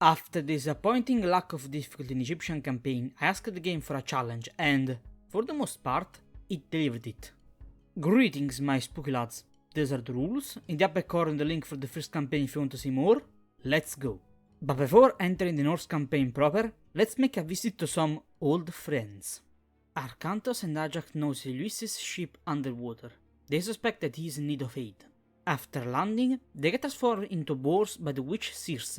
After the disappointing lack of difficulty in the Egyptian campaign, I asked the game for a challenge and, for the most part, it delivered it. Greetings my spooky lads, these are the rules, in the upper corner the link for the first campaign if you want to see more, let's go. But before entering the Norse campaign proper, let's make a visit to some old friends. Arkantos and Ajax notice Ulysses' ship underwater. They suspect that he is in need of aid. After landing, they get transformed into boars by the witch Circe.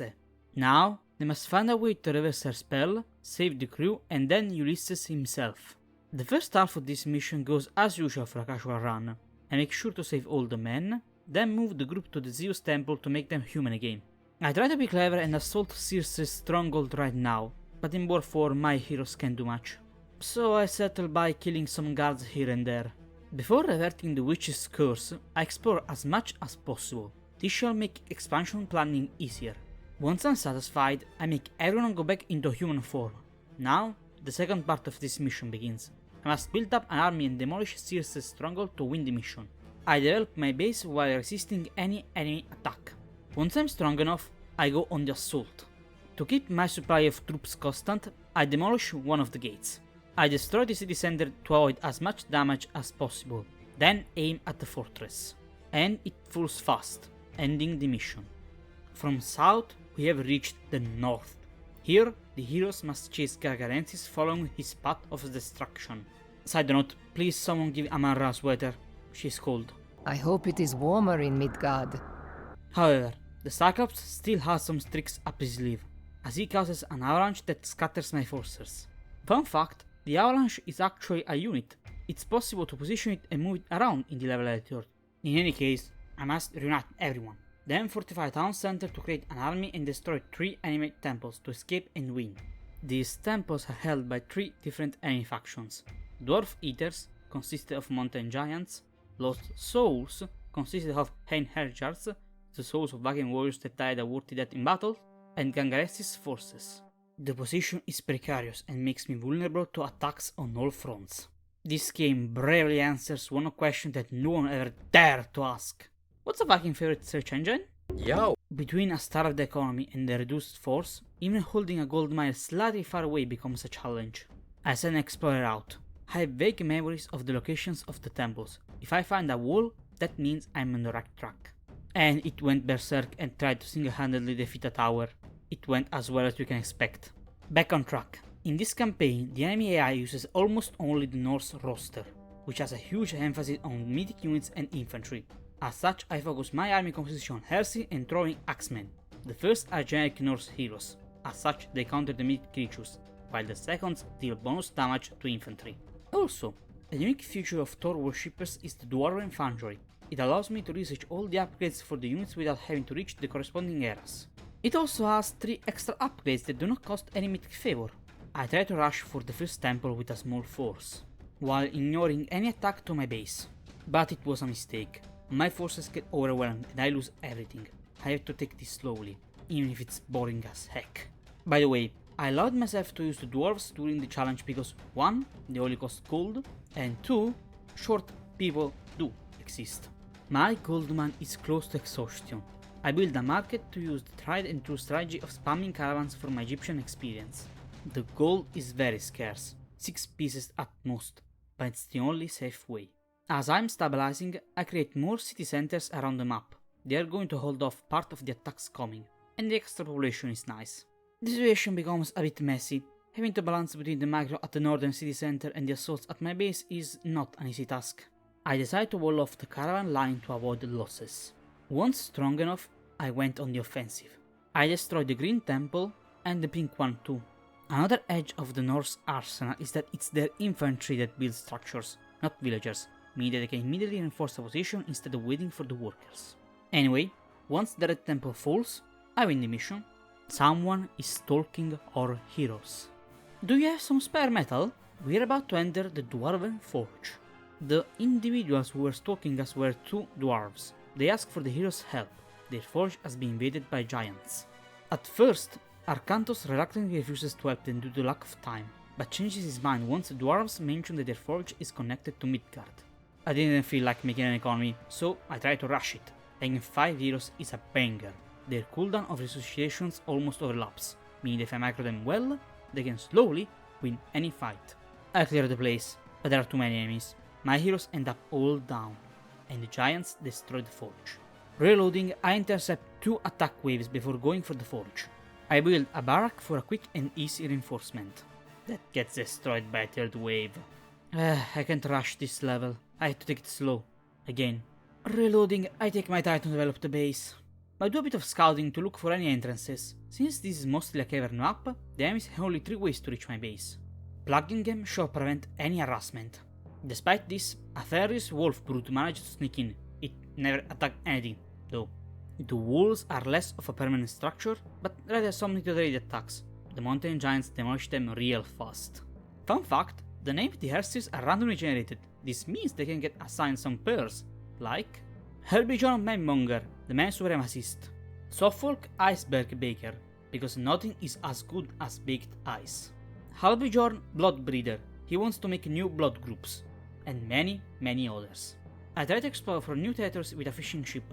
Now, they must find a way to reverse her spell, save the crew, and then Ulysses himself. The first half of this mission goes as usual for a casual run. I make sure to save all the men, then move the group to the Zeus temple to make them human again. I try to be clever and assault Circe's stronghold right now, but in war form my heroes can't do much. So I settle by killing some guards here and there. Before reverting the witch's curse, I explore as much as possible. This shall make expansion planning easier. Once I'm satisfied, I make everyone go back into human form. Now, the second part of this mission begins. I must build up an army and demolish Circe's stronghold to win the mission. I develop my base while resisting any enemy attack. Once I'm strong enough, I go on the assault. To keep my supply of troops constant, I demolish one of the gates. I destroy the city center to avoid as much damage as possible, then aim at the fortress. And it falls fast, ending the mission. From south, we have reached the north. Here, the heroes must chase Gargarensis following his path of destruction. Side note, please someone give Amara a sweater, she's cold. I hope it is warmer in Midgard. However, the Cyclops still has some tricks up his sleeve, as he causes an avalanche that scatters my forces. Fun fact, the avalanche is actually a unit. It's possible to position it and move it around in the level editor. In any case, I must reunite everyone. Then fortify a town center to create an army and destroy 3 enemy temples to escape and win. These temples are held by 3 different enemy factions. Dwarf Eaters, consisted of mountain giants. Lost Souls, consisted of Einherjars, the souls of Viking warriors that died a worthy death in battle. And Gangares's forces. The position is precarious and makes me vulnerable to attacks on all fronts. This game bravely answers one question that no one ever dared to ask. What's a Viking favorite search engine? Yo! Between a starved economy and a reduced force, even holding a gold mine slightly far away becomes a challenge. I send an explorer out. I have vague memories of the locations of the temples. If I find a wall, that means I'm on the right track. And it went berserk and tried to single-handedly defeat a tower. It went as well as you can expect. Back on track. In this campaign, the enemy AI uses almost only the Norse roster, which has a huge emphasis on mythic units and infantry. As such, I focus my army composition on Hersey and throwing Axemen. The first are generic Norse heroes, as such they counter the mythic creatures, while the seconds deal bonus damage to infantry. Also, a unique feature of Thor worshippers is the Dwarven Foundry. It allows me to research all the upgrades for the units without having to reach the corresponding eras. It also has 3 extra upgrades that do not cost any mythic favor. I try to rush for the first temple with a small force, while ignoring any attack to my base. But it was a mistake. My forces get overwhelmed and I lose everything. I have to take this slowly, even if it's boring as heck. By the way, I allowed myself to use the dwarves during the challenge because 1. They only cost gold, and 2. Short people do exist. My goldman is close to exhaustion. I build a market to use the tried and true strategy of spamming caravans for my Egyptian experience. The gold is very scarce, 6 pieces at most, but it's the only safe way. As I'm stabilizing, I create more city centers around the map. They are going to hold off part of the attacks coming, and the extra population is nice. The situation becomes a bit messy. Having to balance between the macro at the northern city center and the assaults at my base is not an easy task. I decide to wall off the caravan line to avoid the losses. Once strong enough, I went on the offensive. I destroyed the green temple and the pink one too. Another edge of the Norse arsenal is that it's their infantry that builds structures, not villagers, meaning that they can immediately reinforce a position instead of waiting for the workers. Anyway, once the red temple falls, I win the mission. Someone is stalking our heroes. Do you have some spare metal? We're about to enter the Dwarven Forge. The individuals who were stalking us were 2 dwarves. They asked for the heroes' help. Their forge has been invaded by giants. At first, Arkantos reluctantly refuses to help them due to lack of time, but changes his mind once the dwarves mention that their forge is connected to Midgard. I didn't feel like making an economy, so I tried to rush it. Having 5 heroes is a banger. Their cooldown of resuscitations almost overlaps, meaning if I macro them well, they can slowly win any fight. I clear the place, but there are too many enemies. My heroes end up all down, and the giants destroy the forge. Reloading, I intercept 2 attack waves before going for the forge. I build a barrack for a quick and easy reinforcement. That gets destroyed by a 3rd wave. I can't rush this level, I have to take it slow. Again. Reloading, I take my time to develop the base. I do a bit of scouting to look for any entrances. Since this is mostly a cavern map, the enemies have only 3 ways to reach my base. Plugging them should prevent any harassment. Despite this, a furious wolf brute managed to sneak in. It never attacked anything, though. The walls are less of a permanent structure, but rather something to trade attacks. The mountain giants demolish them real fast. Fun fact, the name of the herses are randomly generated. This means they can get assigned some pairs, like Herbijorn Manmonger, the man supremacist. Suffolk Iceberg Baker, because nothing is as good as baked ice. Halbjorn Bloodbreeder, he wants to make new blood groups, and many others. I try to explore for new territories with a fishing ship,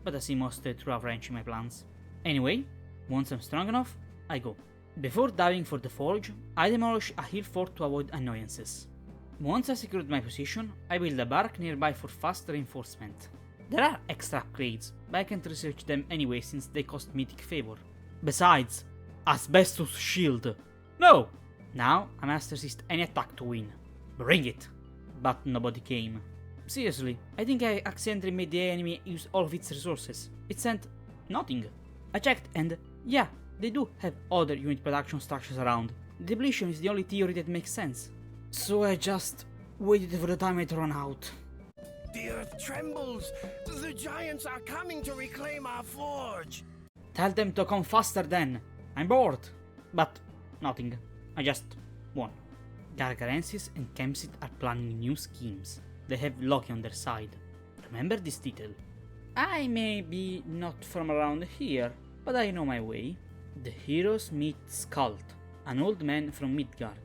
but I see mostly through a wrench in my plans. Anyway, once I'm strong enough, I go. Before diving for the forge, I demolish a hill fort to avoid annoyances. Once I secured my position, I build a barrack nearby for fast reinforcement. There are extra upgrades, but I can't research them anyway since they cost mythic favor. Besides, Asbestos Shield. No! Now I must resist any attack to win. Bring it! But nobody came. Seriously, I think I accidentally made the enemy use all of its resources. It sent nothing. I checked and yeah, they do have other unit production structures around. Depletion is the only theory that makes sense. So I just waited for the time to run out. The earth trembles! The giants are coming to reclaim our forge! Tell them to come faster then. I'm bored. But nothing. I just won. Gargarensis and Kemsit are planning new schemes. They have Loki on their side. Remember this detail. I may be not from around here, but I know my way. The heroes meet Skald, an old man from Midgard.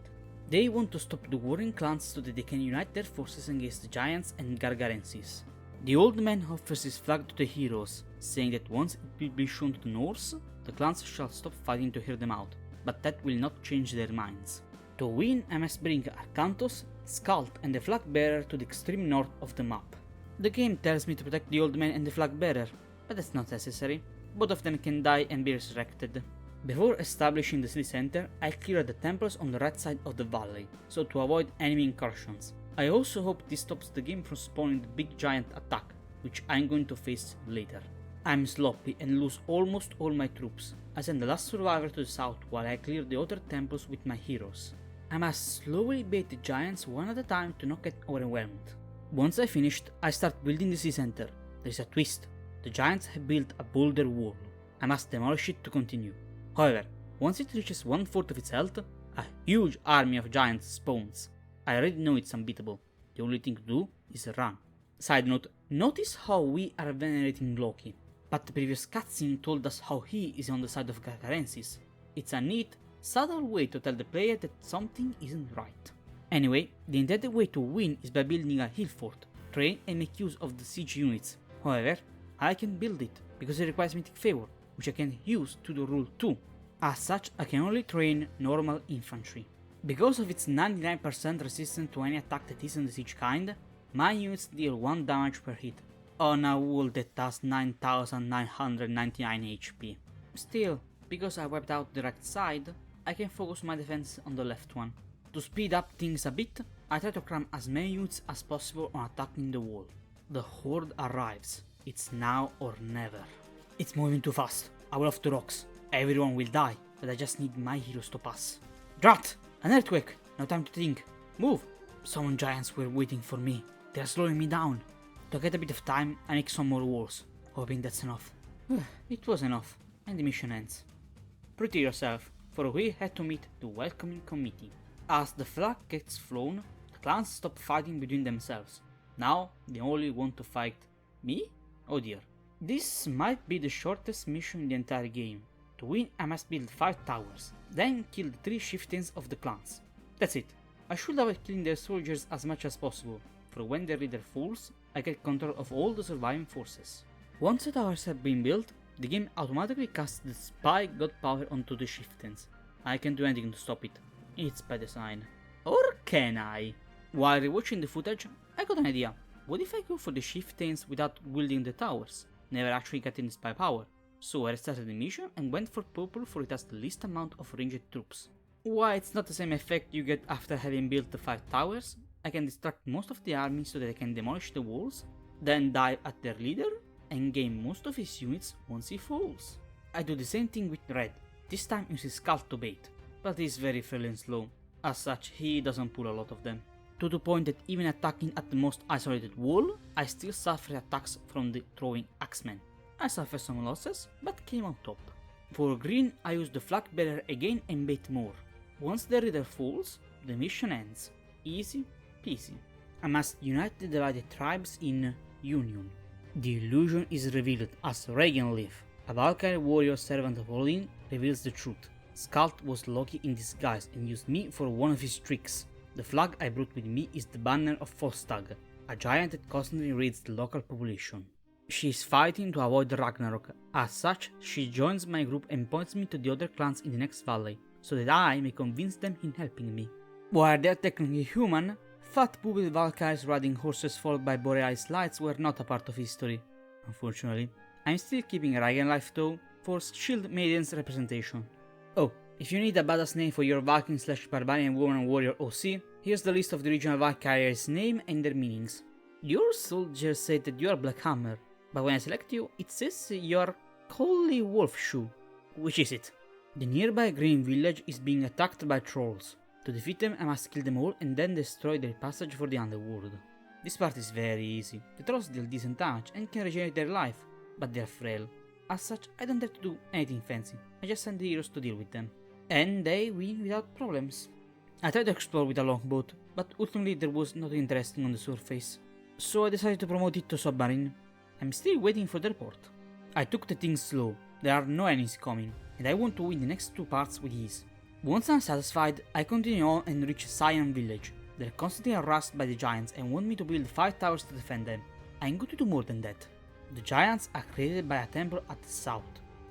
They want to stop the warring clans so that they can unite their forces against the giants and Gargarensis. The old man offers his flag to the heroes, saying that once it will be shown to the Norse, the clans shall stop fighting to hear them out, but that will not change their minds. To win, I must bring Arcantos, Skald and the flag bearer to the extreme north of the map. The game tells me to protect the old man and the flag bearer, but that's not necessary. Both of them can die and be resurrected. Before establishing the city center, I clear the temples on the right side of the valley, so to avoid enemy incursions. I also hope this stops the game from spawning the big giant attack, which I'm going to face later. I'm sloppy and lose almost all my troops. I send the last survivor to the south while I clear the other temples with my heroes. I must slowly bait the giants one at a time to not get overwhelmed. Once I finished, I start building the city center. There's a twist. The giants have built a boulder wall. I must demolish it to continue. However, once it reaches 1/4 of its health, a huge army of giants spawns. I already know it's unbeatable. The only thing to do is run. Side note, notice how we are venerating Loki, but the previous cutscene told us how he is on the side of Gargarensis. It's a neat, subtle way to tell the player that something isn't right. Anyway, the intended way to win is by building a hill fort, train and make use of the siege units. However, I can build it because it requires mythic favor, which I can use to do rule 2. As such, I can only train normal infantry. Because of its 99% resistance to any attack that isn't the siege kind, my units deal 1 damage per hit on a wall that does 9999 HP. Still, because I wiped out the right side, I can focus my defense on the left one. To speed up things a bit, I try to cram as many units as possible on attacking the wall. The horde arrives. It's now or never. It's moving too fast. I will off the rocks. Everyone will die, but I just need my heroes to pass. Drat! An earthquake! No time to think. Move! Summon giants were waiting for me. They are slowing me down. To get a bit of time, I make some more walls, hoping that's enough. It was enough, and the mission ends. Prepare yourself, for we had to meet the welcoming committee. As the flag gets flown, the clans stop fighting between themselves. Now, they only want to fight me? Oh dear. This might be the shortest mission in the entire game. To win, I must build 5 towers, then kill the 3 chieftains of the clans. That's it. I should avoid killing their soldiers as much as possible, for when their leader falls, I get control of all the surviving forces. Once the towers have been built, the game automatically casts the Spy God power onto the chieftains. I can't do anything to stop it. It's by design. Or can I? While rewatching the footage, I got an idea. What if I go for the chieftains without wielding the towers, never actually getting the spy power? So I restarted the mission and went for purple for it has the least amount of ranged troops. While it's not the same effect you get after having built the 5 towers, I can distract most of the army so that I can demolish the walls, then dive at their leader, and gain most of his units once he falls. I do the same thing with red, this time using Skull to bait, but he's very frail and slow, as such he doesn't pull a lot of them. To the point that even attacking at the most isolated wall, I still suffer attacks from the throwing axemen. I suffer some losses, but came on top. For green, I use the flag bearer again and bait more. Once the reader falls, the mission ends. Easy peasy. I must unite the divided tribes in union. The illusion is revealed as Regenleaf, a Valkyrie warrior servant of Odin, reveals the truth. Skald was Loki in disguise and used me for one of his tricks. The flag I brought with me is the banner of Volstagg, a giant that constantly raids the local population. She is fighting to avoid Ragnarok, as such she joins my group and points me to the other clans in the next valley, so that I may convince them in helping me. While they are technically human, fat boobied Valkyries riding horses followed by Borealis lights were not a part of history. Unfortunately, I'm still keeping Ragnlife though, for Shield Maiden's representation. Oh, if you need a badass name for your Viking/Barbarian Woman Warrior OC, here's the list of the regional Valkyries' name and their meanings. Your soldier said that you are Blackhammer, but when I select you, it says you're Collie Wolfshoe. Which is it? The nearby green village is being attacked by trolls. To defeat them, I must kill them all and then destroy their passage for the underworld. This part is very easy. The trolls deal decent damage and can regenerate their life, but they are frail. As such, I don't have to do anything fancy. I just send the heroes to deal with them. And they win without problems. I tried to explore with a longboat, but ultimately there was nothing interesting on the surface. So I decided to promote it to submarine. I'm still waiting for the report. I took the thing slow, there are no enemies coming, and I want to win the next 2 parts with ease. Once I'm satisfied, I continue on and reach Cyan village. They're constantly harassed by the giants and want me to build 5 towers to defend them. I'm going to do more than that. The giants are created by a temple at the south.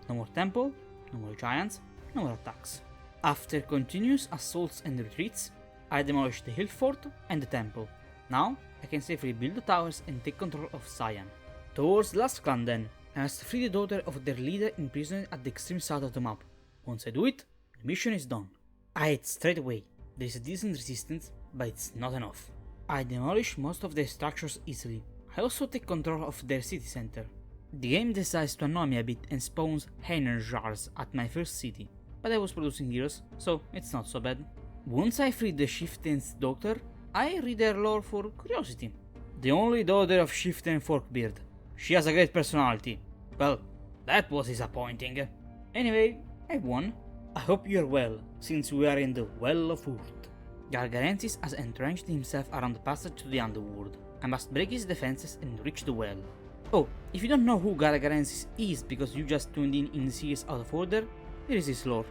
No more temple, no more giants, no more attacks. After continuous assaults and retreats, I demolish the hill fort and the temple. Now, I can safely build the towers and take control of Cyan. Towards the last clan then, I must free the daughter of their leader imprisoned at the extreme south of the map. Once I do it, the mission is done. I hit straight away. There is a decent resistance, but it's not enough. I demolish most of their structures easily. I also take control of their city center. The game decides to annoy me a bit and spawns Heinerjars at my first city, but I was producing heroes, so it's not so bad. Once I free the chieftain's daughter, I read their lore for curiosity. The only daughter of Chieftain Forkbeard. She has a great personality. Well, that was disappointing. Anyway, I won. I hope you're well, since we are in the Well of Urth. Gargarensis has entrenched himself around the passage to the underworld. I must break his defenses and reach the well. Oh, if you don't know who Gargarensis is because you just tuned in the series out of order, here is his lore.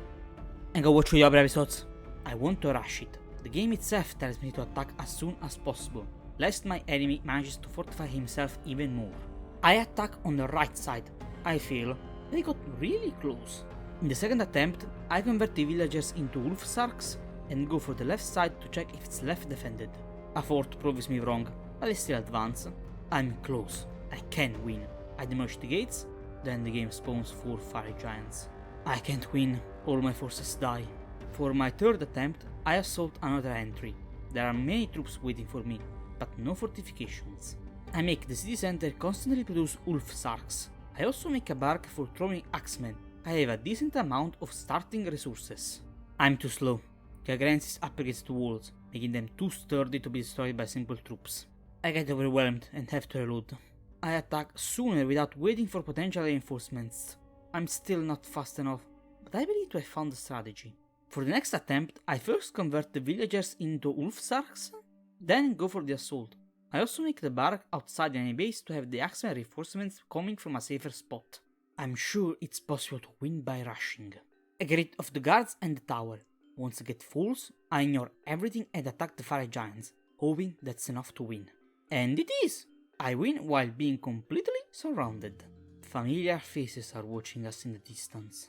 And go watch the other episodes. I want to rush it. The game itself tells me to attack as soon as possible, lest my enemy manages to fortify himself even more. I attack on the right side. I fail, and I got really close. In the second attempt, I convert the villagers into wolf sarks and go for the left side to check if it's left defended. A fourth proves me wrong, but I still advance. I'm close. I can win. I demolish the gates, then the game spawns 4 fire giants. I can't win. All my forces die. For my third attempt, I assault another entry. There are many troops waiting for me, but no fortifications. I make the city center constantly produce wolf sarks. I also make a bark for throwing axemen. I have a decent amount of starting resources. I'm too slow. Gargarensis up against the walls, making them too sturdy to be destroyed by simple troops. I get overwhelmed and have to reload. I attack sooner without waiting for potential reinforcements. I'm still not fast enough, but I believe I found a strategy. For the next attempt, I first convert the villagers into wolf sarks, then go for the assault. I also make the barrack outside the enemy base to have the axemen reinforcements coming from a safer spot. I'm sure it's possible to win by rushing. I get rid of the guards and the tower. Once I get falls, I ignore everything and attack the fire giants, hoping that's enough to win. And it is! I win while being completely surrounded. Familiar faces are watching us in the distance.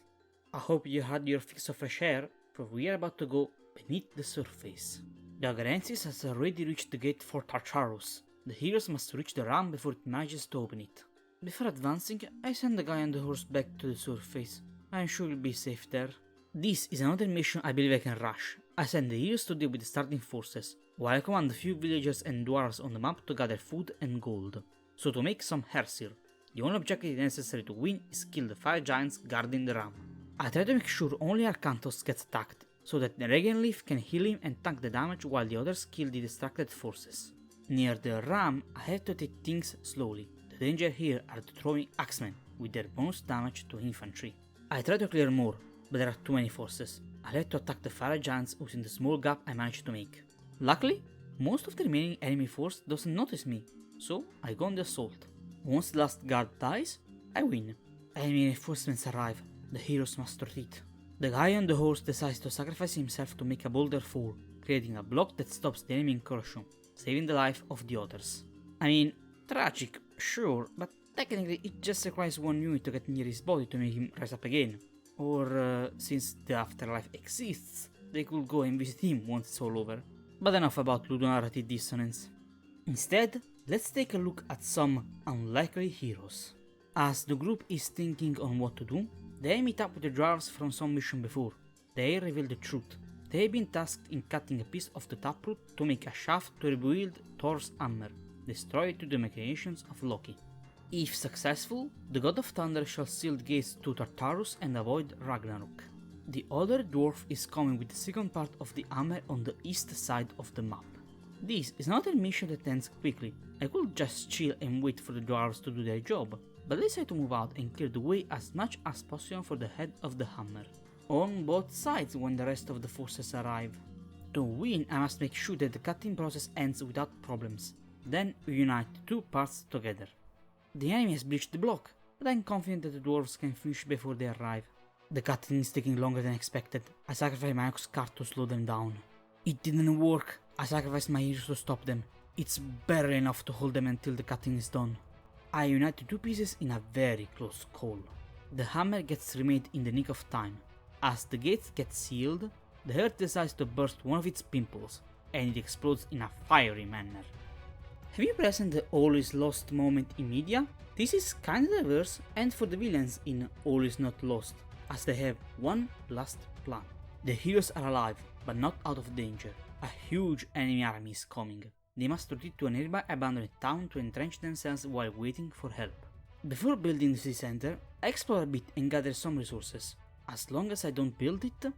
I hope you had your fix of fresh air, for we are about to go beneath the surface. The Agarensis has already reached the gate for Tartarus. The heroes must reach the ram before it manages to open it. Before advancing, I send the guy on the horse back to the surface. I am sure he'll be safe there. This is another mission I believe I can rush. I send the heroes to deal with the starting forces, while I command a few villagers and dwarves on the map to gather food and gold. So to make some Hersir, the only objective necessary to win is kill the 5 giants guarding the ram. I try to make sure only Arcantos gets attacked, so that the Regen Leaf can heal him and tank the damage while the others kill the distracted forces. Near the ram, I have to take things slowly. The danger here are the throwing axemen, with their bonus damage to infantry. I try to clear more, but there are too many forces. I have to attack the fire giants using the small gap I managed to make. Luckily, most of the remaining enemy force doesn't notice me, so I go on the assault. Once the last guard dies, I win. Enemy reinforcements arrive, the heroes must retreat. The guy on the horse decides to sacrifice himself to make a boulder fall, creating a block that stops the enemy incursion, saving the life of the others. I mean, tragic, sure, but technically it just requires one unit to get near his body to make him rise up again. Or, since the afterlife exists, they could go and visit him once it's all over. But enough about ludonarrative dissonance. Instead, let's take a look at some unlikely heroes. As the group is thinking on what to do, they meet up with the dwarves from some mission before. They reveal the truth. They have been tasked in cutting a piece of the taproot to make a shaft to rebuild Thor's hammer, destroyed to the machinations of Loki. If successful, the god of thunder shall seal the gates to Tartarus and avoid Ragnarok. The other dwarf is coming with the second part of the hammer on the east side of the map. This is not a mission that ends quickly. I could just chill and wait for the dwarves to do their job, but they decide to move out and clear the way as much as possible for the head of the hammer, on both sides when the rest of the forces arrive. To win, I must make sure that the cutting process ends without problems, then reunite the two parts together. The enemy has breached the block, but I'm confident that the dwarves can finish before they arrive. The cutting is taking longer than expected. I sacrificed my ox cart to slow them down. It didn't work. I sacrificed my heroes to stop them. It's barely enough to hold them until the cutting is done. I unite the two pieces in a very close call. The hammer gets remade in the nick of time. As the gates get sealed, the earth decides to burst one of its pimples, and it explodes in a fiery manner. Have you present the All is Lost moment in media? This is kinda diverse, and for the villains in All is Not Lost, as they have one last plan. The heroes are alive, but not out of danger. A huge enemy army is coming. They must retreat to a nearby abandoned town to entrench themselves while waiting for help. Before building the city center, I explore a bit and gather some resources. As long as I don't build it, the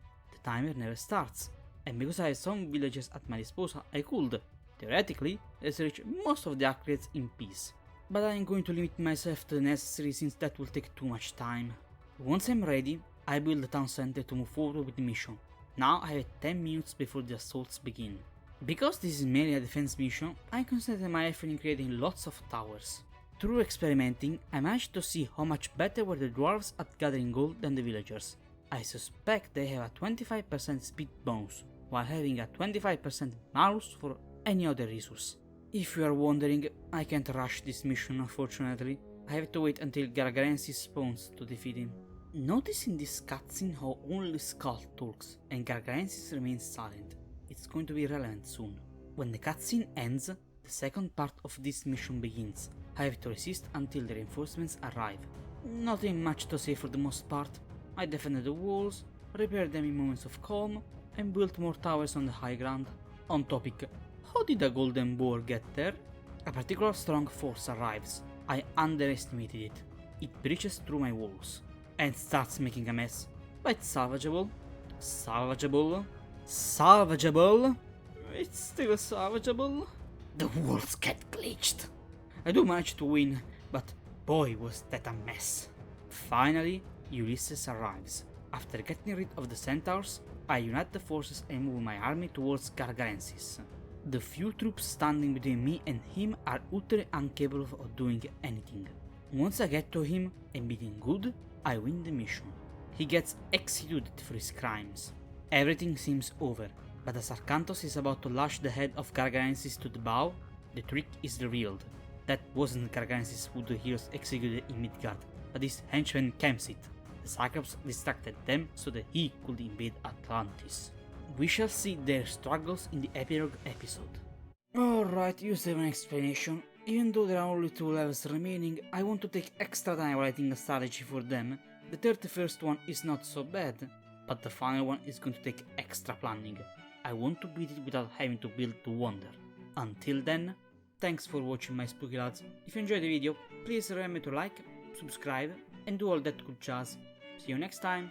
timer never starts, and because I have some villages at my disposal, I could, theoretically, research most of the upgrades in peace. But I am going to limit myself to the necessary since that will take too much time. Once I'm ready, I build the town center to move forward with the mission. Now I have 10 minutes before the assaults begin. Because this is merely a defense mission, I concentrate my effort in creating lots of towers. Through experimenting, I managed to see how much better were the dwarves at gathering gold than the villagers. I suspect they have a 25% speed bonus, while having a 25% malus for any other resource. If you are wondering, I can't rush this mission unfortunately. I have to wait until Gargarensis spawns to defeat him. Notice in this cutscene how only Skull talks and Gargarensis remains silent. It's going to be relevant soon. When the cutscene ends, the second part of this mission begins. I have to resist until the reinforcements arrive. Nothing much to say for the most part. I defended the walls, repaired them in moments of calm, and built more towers on the high ground. On topic, how did the golden boar get there? A particular strong force arrives. I underestimated it. It breaches through my walls and starts making a mess. But it's salvageable. Salvageable. Salvageable. It's still salvageable. The walls get glitched. I do manage to win, but boy was that a mess. Finally, Ulysses arrives. After getting rid of the centaurs, I unite the forces and move my army towards Gargarensis. The few troops standing between me and him are utterly incapable of doing anything. Once I get to him and beat him good, I win the mission. He gets executed for his crimes. Everything seems over, but as Arcantos is about to lash the head of Gargarensis to the bow, the trick is revealed. That wasn't Gargarensis who the heroes executed in Midgard. but his henchman Kemsit. The Cyclops distracted them so that he could invade Atlantis. We shall see their struggles in the epilogue episode. Alright, you have an explanation. Even though there are only 2 levels remaining, I want to take extra time writing a strategy for them. The 31st one is not so bad, but the final one is going to take extra planning. I want to beat it without having to build the wonder. Until then, thanks for watching my spooky lads. If you enjoyed the video, please remember to like, subscribe and do all that good jazz. See you next time.